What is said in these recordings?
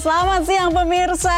Selamat siang pemirsa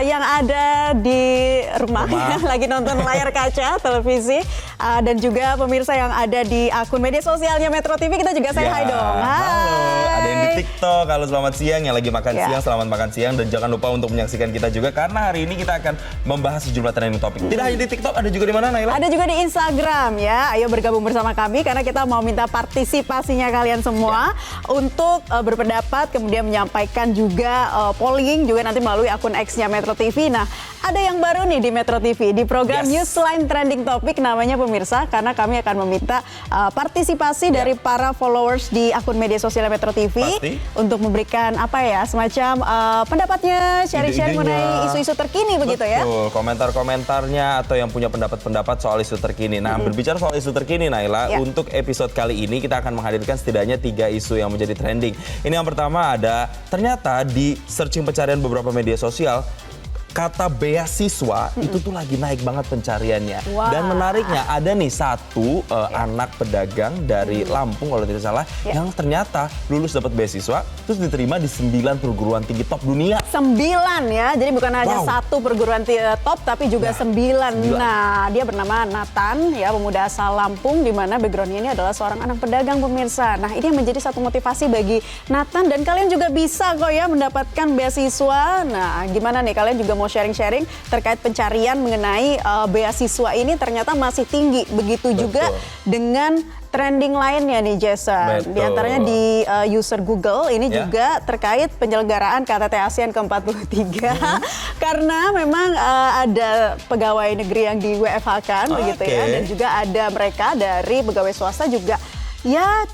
yang ada di rumah. Yang lagi nonton layar kaca televisi dan juga pemirsa yang ada di akun media sosialnya Metro TV. Kita juga say hi dong. Hai. Halo, ada yang di TikTok. Halo, selamat siang. Yang lagi makan siang, selamat makan siang. Dan jangan lupa untuk menyaksikan kita juga karena hari ini kita akan membahas sejumlah trending topik. Tidak hanya di TikTok, ada juga di mana, Naila? Ada juga di Instagram ya. Ayo bergabung bersama kami karena kita mau minta partisipasinya kalian semua untuk berpendapat, kemudian menyampaikan juga polling juga nanti melalui akun X-nya Metro TV. Nah, ada yang baru nih di Metro TV di program Newsline Trending Topic namanya pemirsa, karena kami akan meminta partisipasi dari para followers di akun media sosial Metro TV untuk memberikan apa ya, semacam pendapatnya, sharing-sharing mengenai isu-isu terkini. Begitu ya. Betul, komentar-komentarnya atau yang punya pendapat-pendapat soal isu terkini. Nah, berbicara soal isu terkini, Naila, untuk episode kali ini kita akan menghadirkan setidaknya 3 isu yang menjadi trending. Ini yang pertama ada, ternyata di searching pencarian beberapa media sosial, kata beasiswa itu tuh lagi naik banget pencariannya. Dan menariknya ada nih satu anak pedagang dari Lampung kalau tidak salah yang ternyata lulus dapat beasiswa terus diterima di 9 perguruan tinggi top dunia. 9 ya, jadi bukan hanya satu perguruan top tapi juga 9. Nah, dia bernama Nathan ya, pemuda asal Lampung di mana backgroundnya ini adalah seorang anak pedagang pemirsa. Nah, ini yang menjadi satu motivasi bagi Nathan dan kalian juga bisa kok ya mendapatkan beasiswa. Nah, gimana nih, kalian juga mau sharing-sharing terkait pencarian mengenai beasiswa ini ternyata masih tinggi. Begitu juga dengan trending lainnya nih Jason. Di antaranya di user Google ini juga terkait penyelenggaraan KTT ASEAN ke-43. Karena memang ada pegawai negeri yang di WFH-kan begitu ya, dan juga ada mereka dari pegawai swasta juga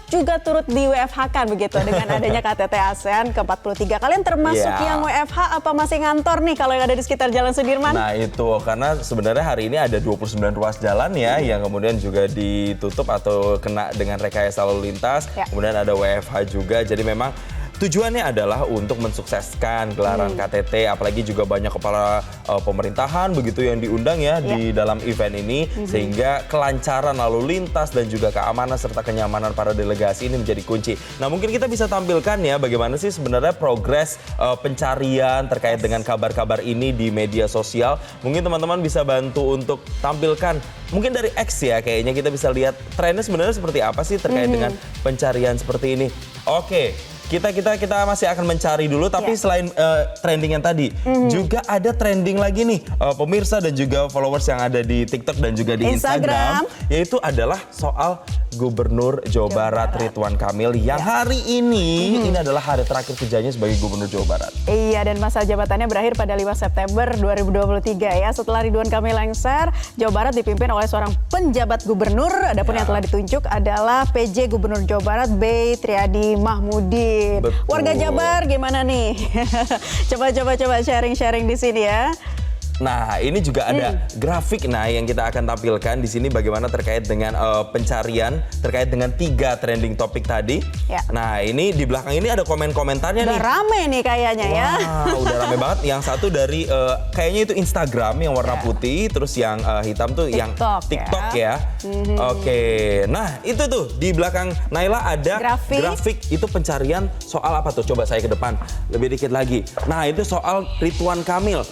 juga turut di WFH-kan begitu dengan adanya KTT ASEAN ke-43. Kalian termasuk yang WFH apa masih ngantor nih kalau yang ada di sekitar Jalan Sudirman? Nah itu, karena sebenarnya hari ini ada 29 ruas jalan ya yang kemudian juga ditutup atau kena dengan rekayasa lalu lintas. Kemudian ada WFH juga, jadi memang tujuannya adalah untuk mensukseskan gelaran KTT, apalagi juga banyak kepala pemerintahan begitu yang diundang ya di dalam event ini, sehingga kelancaran lalu lintas dan juga keamanan serta kenyamanan para delegasi ini menjadi kunci. Nah, mungkin kita bisa tampilkan ya bagaimana sih sebenarnya progres pencarian terkait dengan kabar-kabar ini di media sosial. Mungkin teman-teman bisa bantu untuk tampilkan, mungkin dari X ya, kayaknya kita bisa lihat trennya sebenarnya seperti apa sih terkait dengan pencarian seperti ini. Oke. Kita masih akan mencari dulu, tapi selain trending yang tadi, juga ada trending lagi nih pemirsa dan juga followers yang ada di TikTok dan juga di Instagram, yaitu adalah soal Gubernur Jawa Barat Ridwan Kamil yang hari ini adalah hari terakhir kerjanya sebagai Gubernur Jawa Barat. Iya, dan masa jabatannya berakhir pada 5 September 2023 ya. Setelah Ridwan Kamil lengser, Jawa Barat dipimpin oleh seorang penjabat gubernur. Adapun yang telah ditunjuk adalah PJ Gubernur Jawa Barat B. Triadi Mahmudi. Betul. Warga Jabar gimana nih? coba sharing di sini ya. Nah, ini juga ada grafik yang kita akan tampilkan di sini bagaimana terkait dengan pencarian terkait dengan 3 trending topik tadi. Nah, ini di belakang ini ada komen-komentarnya nih. Udah rame nih kayaknya ya. Udah rame banget. Yang satu dari kayaknya itu Instagram yang warna putih, terus yang hitam tuh yang TikTok ya. Oke. Nah, itu tuh di belakang Naila ada grafik itu pencarian soal apa tuh? Coba saya ke depan lebih dikit lagi. Nah, itu soal Ridwan Kamil.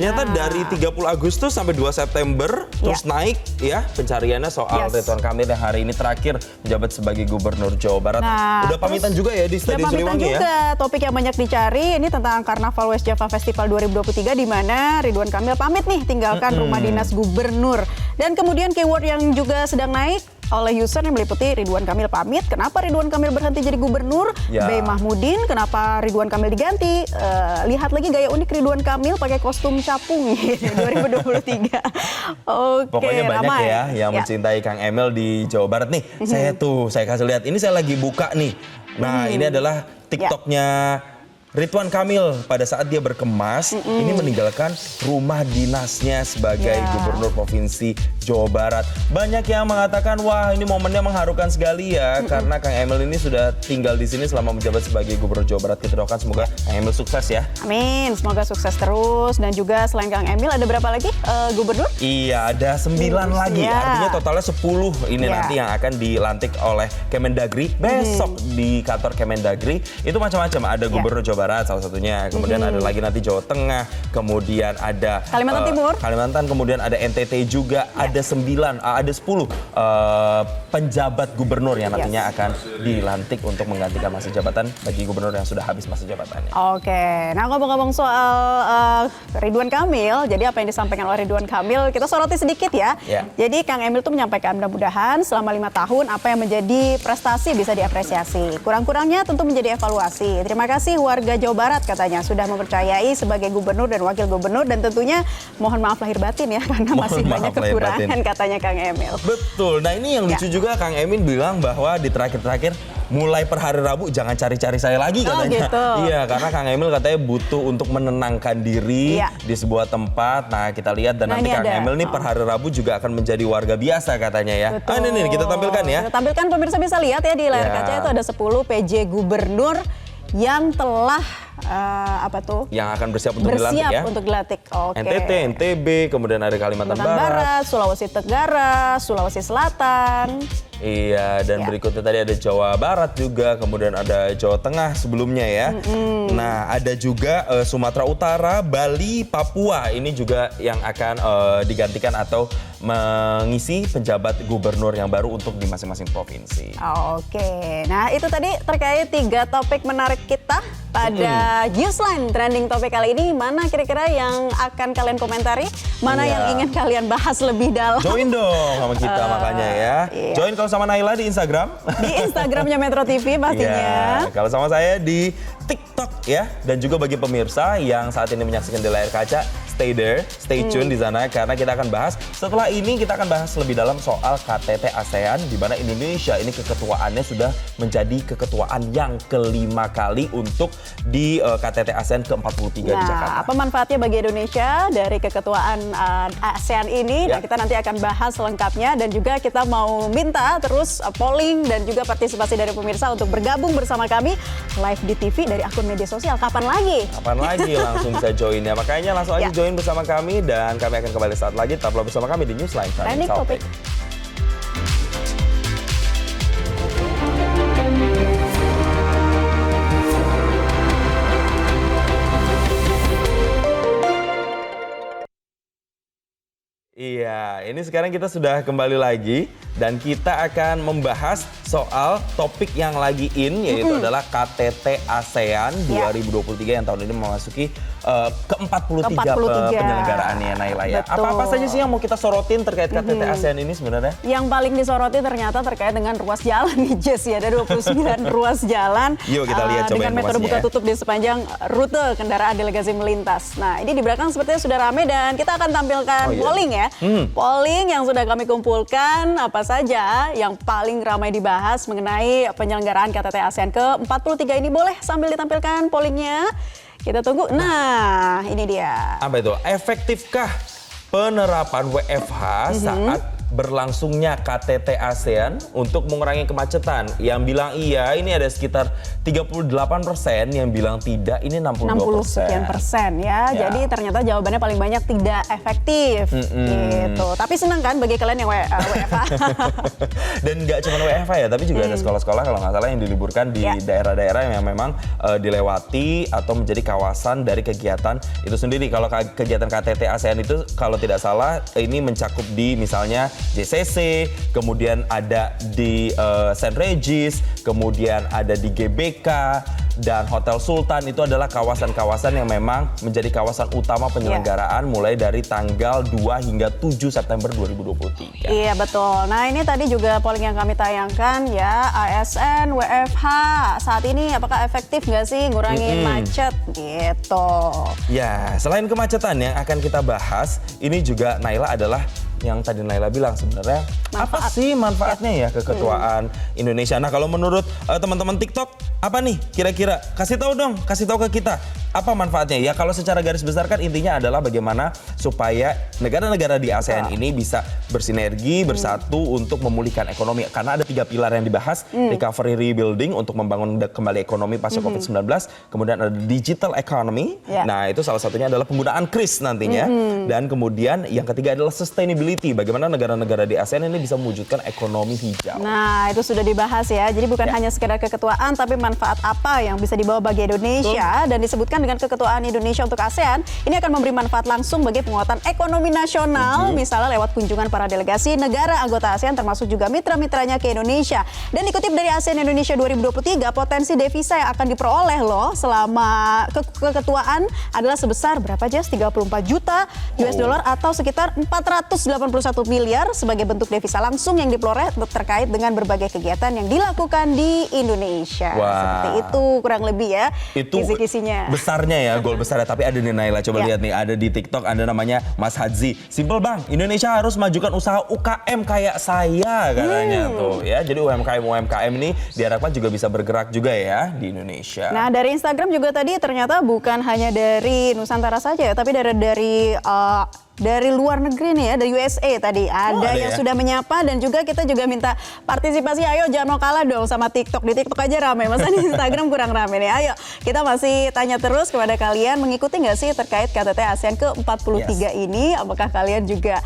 Ternyata dari 30 Agustus sampai 2 September terus naik ya pencariannya soal Ridwan Kamil yang hari ini terakhir menjabat sebagai Gubernur Jawa Barat. Nah, udah pamitan juga ya di Stadion Siliwangi ya. Juga topik yang banyak dicari ini tentang Karnaval West Java Festival 2023 di mana Ridwan Kamil pamit nih tinggalkan rumah dinas gubernur. Dan kemudian keyword yang juga sedang naik oleh user yang meliputi Ridwan Kamil pamit. Kenapa Ridwan Kamil berhenti jadi gubernur? B. Mahmudin, kenapa Ridwan Kamil diganti? Lihat lagi gaya unik Ridwan Kamil pakai kostum capung 2023. Pokoknya banyak ya yang mencintai Kang Emil di Jawa Barat nih. Saya kasih lihat. Ini saya lagi buka nih. Nah, ini adalah TikToknya Ridwan Kamil pada saat dia berkemas ini meninggalkan rumah dinasnya sebagai Gubernur Provinsi Jawa Barat. Banyak yang mengatakan wah ini momennya mengharukan sekali ya karena Kang Emil ini sudah tinggal di sini selama menjabat sebagai Gubernur Jawa Barat. Kita doakan semoga Kang Emil sukses ya. Amin, semoga sukses terus. Dan juga selain Kang Emil ada berapa lagi gubernur? Iya, ada 9 lagi. Artinya totalnya 10 ini nanti yang akan dilantik oleh Kemendagri besok di kantor Kemendagri. Itu macam-macam, ada Gubernur Jawa Barat salah satunya, kemudian ada lagi nanti Jawa Tengah, kemudian ada Kalimantan Timur, Kalimantan, kemudian ada NTT juga, ada 10 penjabat gubernur yang nantinya akan dilantik untuk menggantikan masa jabatan bagi gubernur yang sudah habis masa jabatannya. Oke, nah ngomong-ngomong soal Ridwan Kamil, jadi apa yang disampaikan oleh Ridwan Kamil, kita soroti sedikit ya. Jadi Kang Emil tuh menyampaikan mudah-mudahan selama 5 tahun apa yang menjadi prestasi bisa diapresiasi. Kurang-kurangnya tentu menjadi evaluasi. Terima kasih warga Jawa Barat katanya sudah mempercayai sebagai gubernur dan wakil gubernur, dan tentunya mohon maaf lahir batin ya karena masih banyak kekurangan katanya Kang Emil. Betul. Nah ini yang lucu juga, Kang Emil bilang bahwa di terakhir-terakhir mulai per hari Rabu jangan cari-cari saya lagi katanya. Gitu. Iya, karena Kang Emil katanya butuh untuk menenangkan diri di sebuah tempat. Nah kita lihat dan nanti Kang Emil nih per hari Rabu juga akan menjadi warga biasa katanya ya. Betul. Ini kita tampilkan ya. Kita tampilkan, pemirsa bisa lihat ya di layar kaca itu ada 10 PJ gubernur yang telah yang akan bersiap untuk dilantik ya. Untuk dilantik. Oke. NTT, NTB, kemudian ada Kalimantan Barat, Sulawesi Tenggara, Sulawesi Selatan. Iya, dan berikutnya tadi ada Jawa Barat juga, kemudian ada Jawa Tengah sebelumnya ya. Nah, ada juga Sumatera Utara, Bali, Papua. Ini juga yang akan digantikan atau mengisi penjabat gubernur yang baru untuk di masing-masing provinsi. Oke, nah itu tadi terkait 3 topik menarik kita pada Newsline Trending Topik kali ini. Mana kira-kira yang akan kalian komentari? Mana yang ingin kalian bahas lebih dalam? Join dong sama kita makanya ya. Join kalau sama Naila di Instagram. Di Instagramnya Metro TV pastinya. Kalau sama saya di TikTok ya. Dan juga bagi pemirsa yang saat ini menyaksikan di layar kaca, stay there, stay tune di sana karena kita akan bahas. Setelah ini kita akan bahas lebih dalam soal KTT ASEAN, di mana Indonesia ini keketuaannya sudah menjadi keketuaan yang kelima kali untuk di KTT ASEAN ke-43 di Jakarta. Apa manfaatnya bagi Indonesia dari keketuaan ASEAN ini? Nah, kita nanti akan bahas selengkapnya, dan juga kita mau minta terus polling dan juga partisipasi dari pemirsa untuk bergabung bersama kami live di TV dari akun media sosial. Kapan lagi? Kapan lagi langsung bisa join ya. Makanya langsung aja join bersama kami, dan kami akan kembali saat lagi. Tetaplah bersama kami di Newsline Trending Topic. Iya, ini sekarang kita sudah kembali lagi dan kita akan membahas soal topik yang lagi in, yaitu adalah KTT ASEAN 2023 yang tahun ini memasuki ke-43 penyelenggaraannya, Naila ya. Apa-apa saja sih yang mau kita sorotin terkait KTT ASEAN ini sebenarnya? Yang paling disoroti ternyata terkait dengan ruas jalan nih, Jess ya. Ada 29 ruas jalan. Yuk kita lihat coba dengan metode buka tutup di sepanjang rute kendaraan delegasi melintas. Nah, ini di belakang sepertinya sudah ramai dan kita akan tampilkan polling ya. Polling yang sudah kami kumpulkan, apa saja yang paling ramai dibahas mengenai penyelenggaraan KTT ASEAN ke-43 ini. Boleh sambil ditampilkan pollingnya. Kita tunggu. Nah, ini dia. Apa itu? Efektifkah penerapan WFH saat berlangsungnya KTT ASEAN untuk mengurangi kemacetan? Yang bilang iya, ini ada sekitar 38%, yang bilang tidak, ini 62%. 60 sekian persen ya. Jadi ternyata jawabannya paling banyak tidak efektif. Gitu. Tapi senang kan bagi kalian yang WFH? Dan nggak cuma WFH ya, tapi juga ada sekolah-sekolah kalau nggak salah yang diliburkan di daerah-daerah yang memang dilewati atau menjadi kawasan dari kegiatan itu sendiri. Kalau kegiatan KTT ASEAN itu kalau tidak salah ini mencakup di misalnya JCC, kemudian ada di St. Regis, kemudian ada di GBK, dan Hotel Sultan. Itu adalah kawasan-kawasan yang memang menjadi kawasan utama penyelenggaraan mulai dari tanggal 2 hingga 7 September 2023. Iya betul. Nah ini tadi juga polling yang kami tayangkan ya, ASN, WFH saat ini apakah efektif nggak sih ngurangin macet gitu. Ya, selain kemacetan yang akan kita bahas, ini juga Naila adalah yang tadi Naila bilang sebenarnya apa sih manfaatnya ya keketuaan Indonesia. Nah kalau menurut teman-teman TikTok apa nih kira-kira? Kasih tahu dong, kasih tahu ke kita apa manfaatnya ya. Kalau secara garis besar kan intinya adalah bagaimana supaya negara-negara di ASEAN ini bisa bersinergi bersatu untuk memulihkan ekonomi. Karena ada 3 pilar yang dibahas, recovery rebuilding untuk membangun kembali ekonomi pasca COVID-19, kemudian ada digital economy. Nah itu salah satunya adalah penggunaan kris nantinya, dan kemudian yang ketiga adalah sustainability. Bagaimana negara-negara di ASEAN ini bisa mewujudkan ekonomi hijau. Nah itu sudah dibahas ya. Jadi bukan hanya sekedar keketuaan, tapi manfaat apa yang yang bisa dibawa bagi Indonesia. Dan disebutkan dengan keketuaan Indonesia untuk ASEAN, ini akan memberi manfaat langsung bagi penguatan ekonomi nasional, misalnya lewat kunjungan para delegasi negara anggota ASEAN termasuk juga mitra-mitranya ke Indonesia. Dan dikutip dari ASEAN Indonesia 2023, potensi devisa yang akan diperoleh loh selama keketuaan adalah sebesar berapa Jess? 34 juta US dollar atau sekitar 481 miliar sebagai bentuk devisa langsung yang diperoleh terkait dengan berbagai kegiatan yang dilakukan di Indonesia. Seperti itu kurang lebih ya kisi-kisinya. Besarnya ya, gol besarnya. Tapi ada nih Naila, coba lihat nih, ada di TikTok ada namanya Mas Hadzi. Simple bang, Indonesia harus majukan usaha UKM kayak saya katanya tuh ya. Jadi UMKM ini diharapkan juga bisa bergerak juga ya di Indonesia. Nah dari Instagram juga tadi ternyata bukan hanya dari Nusantara saja ya, tapi dari luar negeri nih ya, dari USA tadi ada yang sudah menyapa, dan juga kita juga minta partisipasi. Ayo jangan mau kalah dong sama TikTok. Di TikTok aja rame, masa di Instagram kurang rame nih. Ayo kita masih tanya terus kepada kalian, mengikuti nggak sih terkait KTT ASEAN ke-43 ini? Apakah kalian juga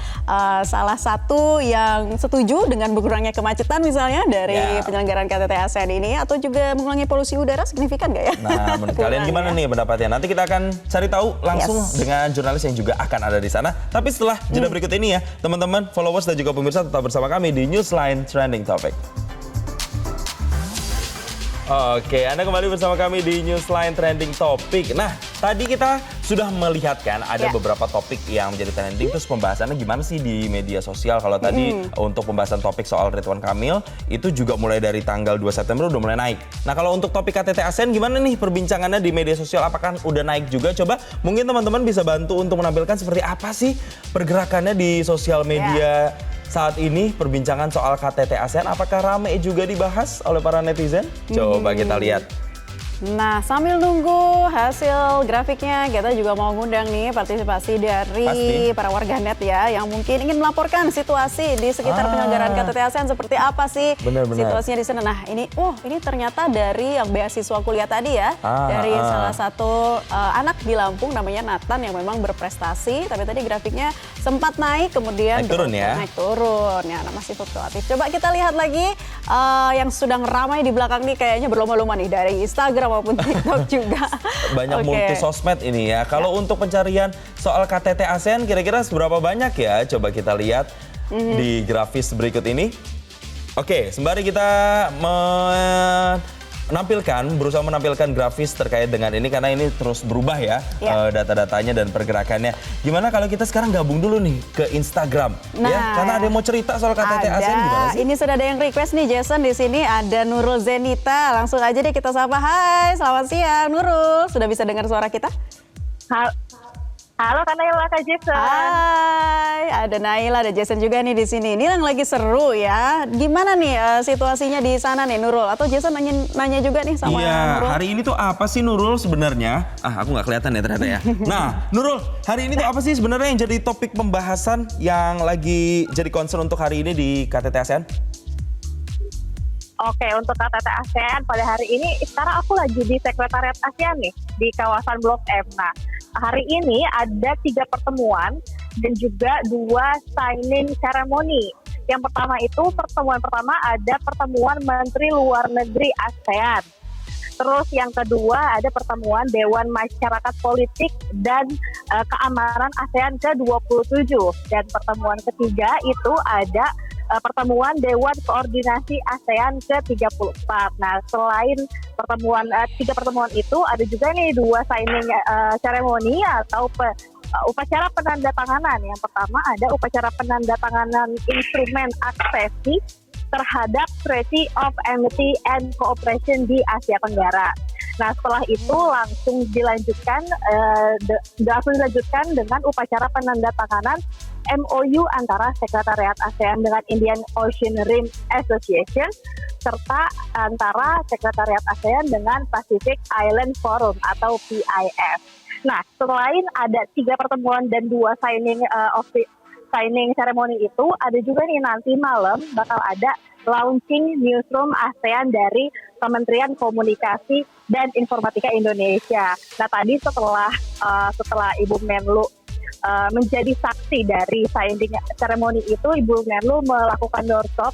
salah satu yang setuju dengan berkurangnya kemacetan misalnya dari penyelenggaraan KTT ASEAN ini, atau juga mengurangi polusi udara signifikan nggak ya? Nah menurut kalian gimana nih pendapatnya? Nanti kita akan cari tahu langsung dengan jurnalis yang juga akan ada di sana. Tapi setelah jeda berikut ini ya, teman-teman, followers dan juga pemirsa tetap bersama kami di Newsline Trending Topic. Oke, Anda kembali bersama kami di Newsline Trending Topic. Nah, tadi kita sudah melihat kan ada beberapa topik yang menjadi trending. Terus pembahasannya gimana sih di media sosial? Kalau tadi untuk pembahasan topik soal Ridwan Kamil, itu juga mulai dari tanggal 2 September udah mulai naik. Nah, kalau untuk topik KTT ASEAN gimana nih perbincangannya di media sosial? Apakah udah naik juga? Coba mungkin teman-teman bisa bantu untuk menampilkan seperti apa sih pergerakannya di sosial media saat ini, perbincangan soal KTT ASEAN. Apakah ramai juga dibahas oleh para netizen? Coba kita lihat. Nah, sambil nunggu hasil grafiknya, kita juga mau ngundang nih partisipasi dari para warganet ya, yang mungkin ingin melaporkan situasi di sekitar penyelenggaraan KTT ASEAN seperti apa sih situasinya di sana. Nah, ini ternyata dari yang beasiswa kuliah tadi ya, dari salah satu anak di Lampung namanya Nathan yang memang berprestasi, tapi tadi grafiknya sempat naik, kemudian naik turun ya, masih fluktuatif. Coba kita lihat lagi yang sedang ramai di belakang nih, kayaknya berlomba-lomba nih dari Instagram maupun TikTok juga. Banyak multi sosmed ini ya. Kalau untuk pencarian soal KTT ASEAN kira-kira seberapa banyak ya? Coba kita lihat di grafis berikut ini. Oke, sembari kita berusaha menampilkan grafis terkait dengan ini, karena ini terus berubah ya, data-datanya dan pergerakannya. Gimana kalau kita sekarang gabung dulu nih ke Instagram ya, karena ada yang mau cerita soal KTT ASEAN gimana sih? Ini sudah ada yang request nih Jason di sini, ada Nurul Zenita. Langsung aja deh kita sapa. Hai, selamat siang Nurul. Sudah bisa dengar suara kita? Halo Kak Naila, Kak Jason. Hai, ada Naila, ada Jason juga nih di sini. Ini yang lagi seru ya. Gimana nih situasinya di sana nih Nurul? Atau Jason nanya juga nih sama Nurul? Hari ini tuh apa sih Nurul sebenarnya? Aku nggak kelihatan ya ternyata ya. Nah, Nurul, hari ini tuh apa sih sebenarnya yang jadi topik pembahasan yang lagi jadi concern untuk hari ini di KTT ASEAN? Oke, untuk KTT ASEAN pada hari ini, sekarang aku lagi di Sekretariat ASEAN nih, di kawasan Blok M. Nah, hari ini ada 3 pertemuan dan juga 2 signing ceremony. Yang pertama itu, pertemuan pertama ada pertemuan Menteri Luar Negeri ASEAN. Terus yang kedua ada pertemuan Dewan Masyarakat Politik dan Keamanan ASEAN ke-27. Dan pertemuan ketiga itu ada pertemuan Dewan Koordinasi ASEAN ke-34. Nah, selain pertemuan 3 pertemuan itu, ada juga nih 2 signing ceremony atau upacara penandatanganan. Yang pertama ada upacara penandatanganan instrumen aksesi terhadap Treaty of Amity and Cooperation di Asia Tenggara. Nah, setelah itu langsung dilanjutkan dengan upacara penandatanganan MOU antara Sekretariat ASEAN dengan Indian Ocean Rim Association serta antara Sekretariat ASEAN dengan Pacific Island Forum atau PIF. Nah, selain ada 3 pertemuan dan 2 signing ceremony itu, ada juga nih nanti malam bakal ada launching newsroom ASEAN dari Kementerian Komunikasi dan Informatika Indonesia. Nah, tadi setelah Ibu Menlu menjadi saksi dari signing ceremony itu, Ibu Menlu melakukan doorstop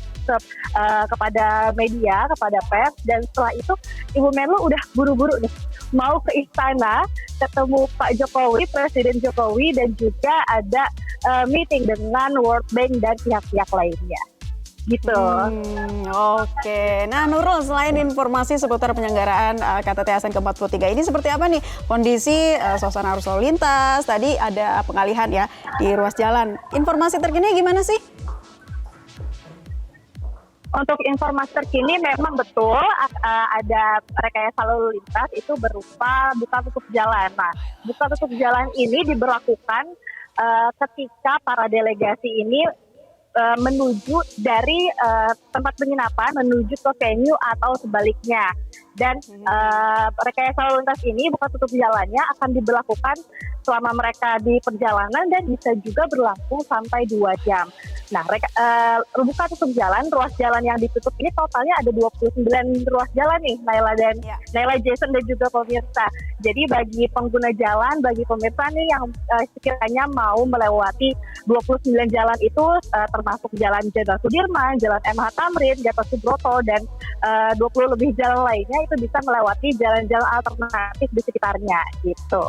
kepada media, kepada pers, dan setelah itu Ibu Menlu udah buru-buru nih mau ke istana ketemu Pak Jokowi, Presiden Jokowi, dan juga ada meeting dengan World Bank dan pihak-pihak lainnya. Gitu. Oke. Nah, Nurul, selain informasi seputar penyelenggaraan KTT ASEAN ke-43 ini seperti apa nih kondisi suasana arus lalu lintas? Tadi ada pengalihan ya di ruas jalan. Informasi terkini gimana sih? Untuk informasi terkini memang betul ada rekayasa lalu lintas itu berupa buka tutup jalan. Nah, buka tutup jalan ini diberlakukan ketika para delegasi ini menuju dari tempat penginapan menuju ke venue atau sebaliknya. Dan rekayasa lalu lintas ini buka tutup jalannya akan diberlakukan selama mereka di perjalanan dan bisa juga berlangsung sampai 2 jam. Nah, buka tutup jalan, ruas jalan yang ditutup ini totalnya ada 29 ruas jalan nih, Naila, Jason, dan juga pemirsa. Jadi bagi pengguna jalan, bagi pemirsa nih yang sekiranya mau melewati 29 jalan itu termasuk Jalan Jenderal Sudirman, Jalan MH Tamrin, Gatot Subroto, dan 20 lebih jalan lainnya itu bisa melewati jalan-jalan alternatif di sekitarnya gitu.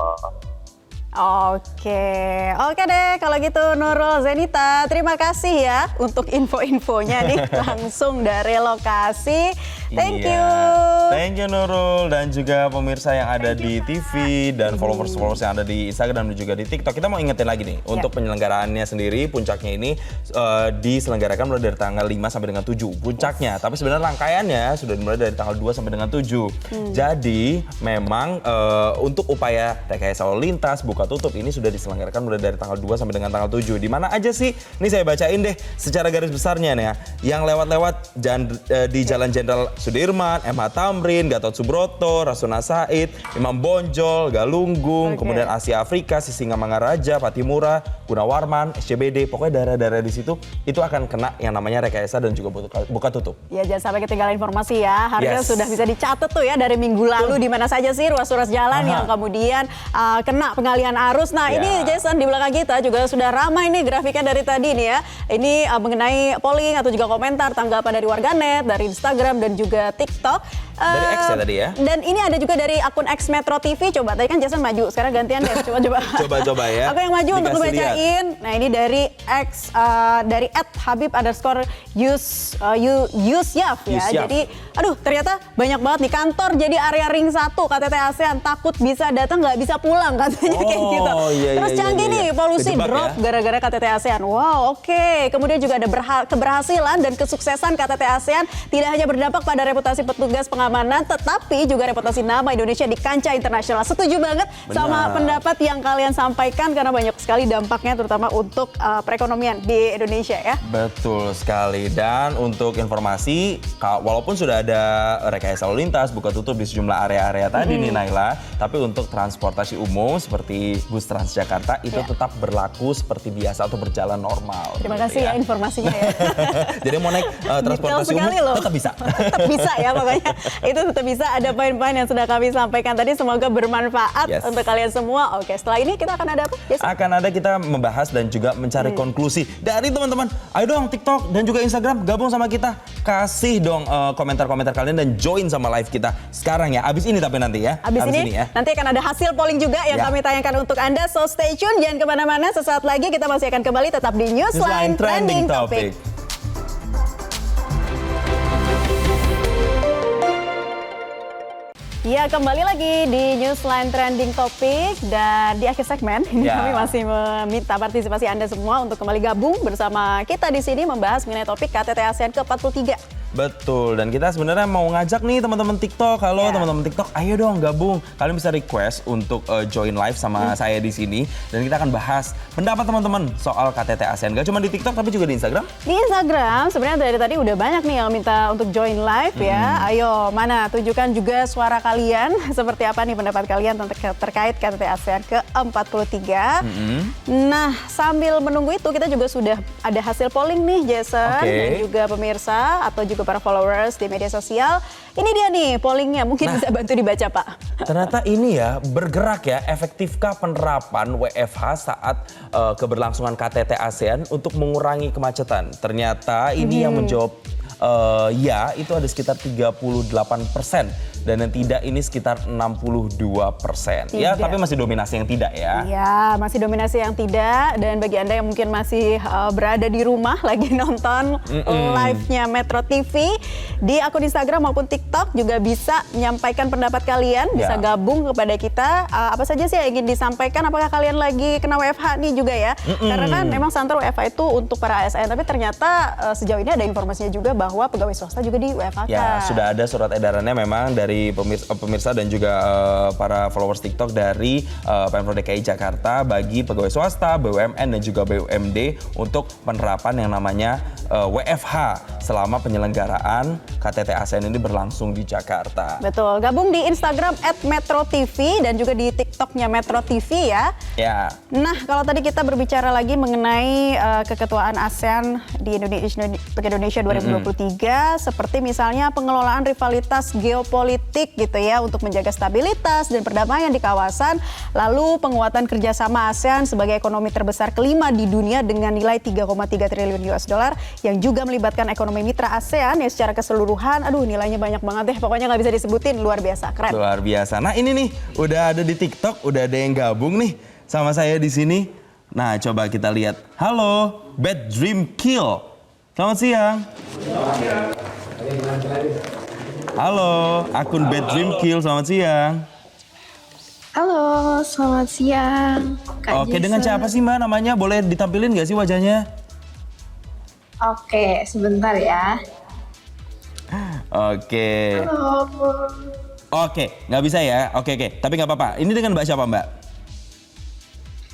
Oke deh kalau gitu Nurul Zenita, terima kasih ya untuk info-infonya nih langsung dari lokasi. Thank you. Thank you Nurul, dan juga pemirsa yang ada di TV dan followers yang ada di Instagram dan juga di TikTok. Kita mau ingetin lagi nih untuk penyelenggaraannya sendiri, puncaknya ini diselenggarakan mulai dari tanggal 5 sampai dengan 7 puncaknya. Tapi sebenarnya rangkaiannya sudah dimulai dari tanggal 2 sampai dengan 7. Jadi memang untuk upaya rekayasa lalu lintas, buka tutup ini sudah diselenggarakan mulai dari tanggal 2 sampai dengan tanggal 7. Di mana aja sih? Ini saya bacain deh secara garis besarnya nih ya. Yang lewat-lewat di Jalan Jenderal Sudirman, MH Tamrin, Gatot Subroto, Rasuna Said, Imam Bonjol, Galunggung, kemudian Asia Afrika, Sisingamangaraja, Patimura, Gunawarman, SCBD, pokoknya daerah-daerah di situ itu akan kena yang namanya rekayasa dan juga buka tutup. Ya, jangan sampai ketinggalan informasi ya. Harusnya sudah bisa dicatat tuh ya dari minggu lalu di mana saja sih ruas-ruas jalan yang kemudian kena pengalihan arus. Nah, ini Jason di belakang kita juga sudah ramai nih grafiknya dari tadi nih ya. Ini mengenai polling atau juga komentar tanggapan dari warganet, dari Instagram dan juga TikTok. Dari X ya tadi ya. Dan ini ada juga dari akun X Metro TV. Coba tadi kan Jason maju, sekarang gantian deh. Coba ya. Aku yang maju untuk ngebacain. Nah, ini dari X dari @habib_yusyaf ya. Jadi ternyata banyak banget nih kantor jadi area ring 1 KTT ASEAN, takut bisa datang nggak bisa pulang katanya kayak gitu. Terus canggih nih polusi drop gara-gara KTT ASEAN. Wow, oke. Kemudian juga ada keberhasilan dan kesuksesan KTT ASEAN tidak hanya berdampak pada reputasi petugas pengamanan, tetapi juga reputasi nama Indonesia di kancah internasional. Setuju banget sama pendapat yang kalian sampaikan karena banyak sekali dampaknya terutama untuk perekonomian di Indonesia ya. Betul sekali. Dan untuk informasi, walaupun sudah ada rekayasa lalu lintas, buka tutup di sejumlah area-area tadi nih Naila, tapi untuk transportasi umum seperti bus Transjakarta itu tetap berlaku seperti biasa atau berjalan normal. Terima kasih ya informasinya ya. Jadi mau naik transportasi umum tetap bisa. Tetap bisa ya pokoknya. Itu tetap bisa, ada poin-poin yang sudah kami sampaikan tadi, semoga bermanfaat untuk kalian semua. Oke, setelah ini kita akan ada apa? Akan ada kita membahas dan juga mencari konklusi dari teman-teman. Ayo dong TikTok dan juga Instagram gabung sama kita. Kasih dong komentar-komentar kalian dan join sama live kita sekarang ya. Abis ini tapi nanti ya. Abis ini ya. Nanti akan ada hasil polling juga yang kami tayangkan untuk Anda. So stay tune, jangan kemana-mana. Sesaat lagi kita masih akan kembali tetap di Newsline Trending Topic. Ya, kembali lagi di Newsline Trending Topic dan di akhir segmen ini kami masih meminta partisipasi Anda semua untuk kembali gabung bersama kita di sini membahas mengenai topik KTT ASEAN ke-43. Betul, dan kita sebenarnya mau ngajak nih teman-teman TikTok. Halo teman-teman TikTok, ayo dong gabung. Kalian bisa request untuk join live sama saya di sini dan kita akan bahas pendapat teman-teman soal KTT ASEAN. Gak cuma di TikTok tapi juga di Instagram. Di Instagram sebenarnya dari tadi udah banyak nih yang minta untuk join live ya. Ayo, mana tunjukkan juga suara kalian seperti apa nih pendapat kalian terkait KTT ASEAN ke-43. Nah, sambil menunggu itu kita juga sudah ada hasil polling nih Jason dan juga pemirsa atau juga para followers di media sosial. Ini dia nih pollingnya, mungkin bisa bantu dibaca Pak. Ternyata ini ya bergerak ya, efektifkah penerapan WFH saat keberlangsungan KTT ASEAN untuk mengurangi kemacetan? Ternyata ini yang menjawab ya itu ada sekitar 38%. Dan yang tidak ini sekitar 62%. Ya, tapi masih dominasi yang tidak ya. Iya, masih dominasi yang tidak. Dan bagi Anda yang mungkin masih berada di rumah lagi nonton live-nya Metro TV, di akun Instagram maupun TikTok juga bisa menyampaikan pendapat kalian, bisa gabung kepada kita. Apa saja sih yang ingin disampaikan? Apakah kalian lagi kena WFH nih juga ya? Karena kan memang santer WFH itu untuk para ASN, tapi ternyata sejauh ini ada informasinya juga bahwa pegawai swasta juga di WFH. Ya, sudah ada surat edarannya memang dari pemirsa dan juga para followers TikTok dari Pemprov DKI Jakarta bagi pegawai swasta, BUMN dan juga BUMD untuk penerapan yang namanya WFH selama penyelenggaraan KTT ASEAN ini berlangsung di Jakarta. Betul, gabung di Instagram @metrotv dan juga di TikToknya Metro TV ya. Ya. Nah, kalau tadi kita berbicara lagi mengenai keketuaan ASEAN di Indonesia 2023, seperti misalnya pengelolaan rivalitas geopolitik gitu ya untuk menjaga stabilitas dan perdamaian di kawasan, lalu penguatan kerjasama ASEAN sebagai ekonomi terbesar kelima di dunia dengan nilai 3,3 triliun US dollar yang juga melibatkan ekonomi mitra ASEAN yang secara keseluruhan, aduh nilainya banyak banget deh, pokoknya nggak bisa disebutin, luar biasa, keren. Luar biasa. Nah ini nih, udah ada di TikTok, udah ada yang gabung nih sama saya di sini. Nah coba kita lihat. Halo, Bad Dream Kill. Selamat siang. Halo, akun Bad Dream Kill, selamat siang. Halo, selamat siang. Kak Oke, Jason. dengan siapa sih Mbak namanya? Boleh ditampilin nggak sih wajahnya? Oke, sebentar ya. Oke. Halo. Oke, nggak bisa ya? Oke. Tapi nggak apa-apa. Ini dengan Mbak siapa Mbak?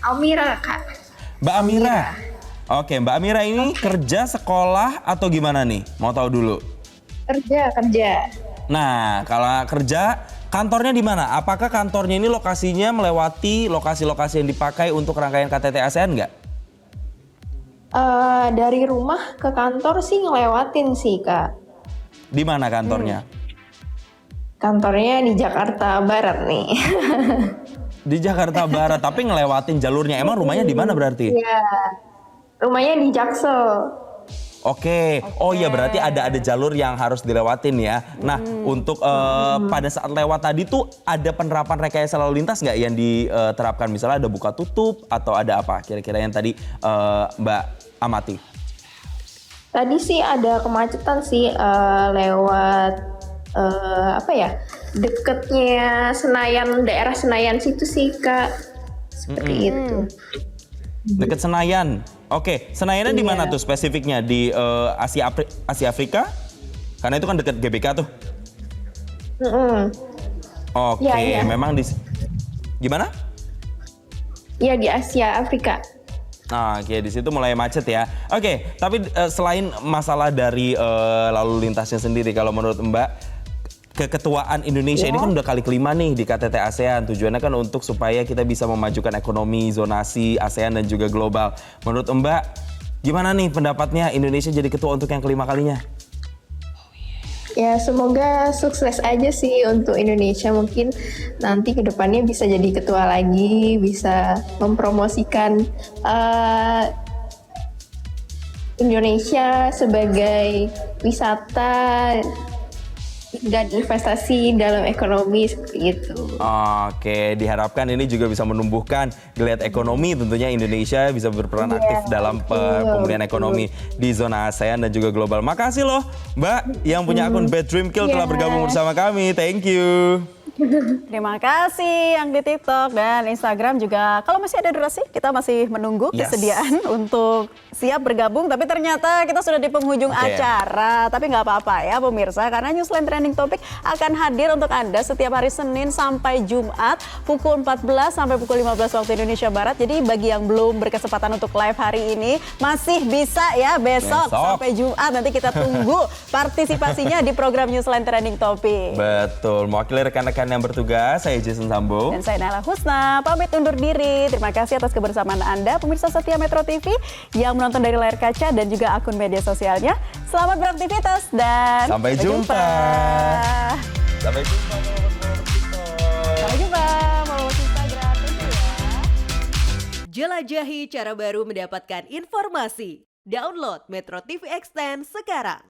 Almira, Kak. Mbak Amira. Oke, Mbak Amira ini kerja, sekolah, atau gimana nih? Mau tahu dulu. Kerja. Nah, kalau kerja, kantornya di mana? Apakah kantornya ini lokasinya melewati lokasi-lokasi yang dipakai untuk rangkaian KTT ASEAN nggak? Dari rumah ke kantor sih ngelewatin sih, Kak. Di mana kantornya? Kantornya di Jakarta Barat nih. Di Jakarta Barat, tapi ngelewatin jalurnya. Emang rumahnya di mana berarti? Iya. Rumahnya di Jaksel. Oke. Oh iya, berarti ada jalur yang harus dilewatin ya. Nah, untuk pada saat lewat tadi tuh ada penerapan rekayasa lalu lintas nggak yang diterapkan? Misalnya ada buka tutup atau ada apa kira-kira yang tadi Mbak amati? Tadi sih ada kemacetan sih lewat deketnya Senayan, daerah Senayan situ sih, Kak. Seperti itu. Deket Senayan. Oke, Senayannya di mana tuh spesifiknya? Di Asia Afrika? Karena itu kan deket GBK tuh. Oke, Iya. memang di... Gimana? Iya, di Asia Afrika. Oke, di situ mulai macet ya. Oke, tapi selain masalah dari lalu lintasnya sendiri, kalau menurut Mbak, keketuaan Indonesia ini kan udah kali kelima nih di KTT ASEAN. Tujuannya kan untuk supaya kita bisa memajukan ekonomi, zonasi ASEAN dan juga global. Menurut Mbak, gimana nih pendapatnya Indonesia jadi ketua untuk yang kelima kalinya? Ya, semoga sukses aja sih untuk Indonesia. Mungkin nanti ke depannya bisa jadi ketua lagi, bisa mempromosikan Indonesia sebagai wisata dan investasi dalam ekonomi seperti itu. Oke, diharapkan ini juga bisa menumbuhkan geliat ekonomi, tentunya Indonesia bisa berperan aktif dalam pemulihan ekonomi di zona ASEAN dan juga global. Makasih loh Mbak yang punya akun Bad Dream Kill telah bergabung bersama kami. Thank you. Terima kasih yang di TikTok dan Instagram juga. Kalau masih ada durasi, kita masih menunggu kesediaan untuk siap bergabung. Tapi ternyata kita sudah di penghujung acara. Tapi nggak apa-apa ya pemirsa, karena Newsline Trending Topic akan hadir untuk Anda setiap hari Senin sampai Jumat pukul 14 sampai pukul 15 waktu Indonesia Barat. Jadi bagi yang belum berkesempatan untuk live hari ini, masih bisa ya besok. Sampai Jumat. Nanti kita tunggu partisipasinya di program Newsline Trending Topic. Betul, mewakili rekan-rekan yang bertugas, saya Jason Sambo. Dan saya Nala Husna, pamit undur diri. Terima kasih atas kebersamaan Anda, pemirsa setia Metro TV yang menonton menonton dari layar kaca dan juga akun media sosialnya. Selamat beraktivitas dan Sampai jumpa. Sampai jumpa. Sampai jumpa. Followers Instagram. Thank you ya. Jelajahi cara baru mendapatkan informasi. Download Metro TV Extend sekarang.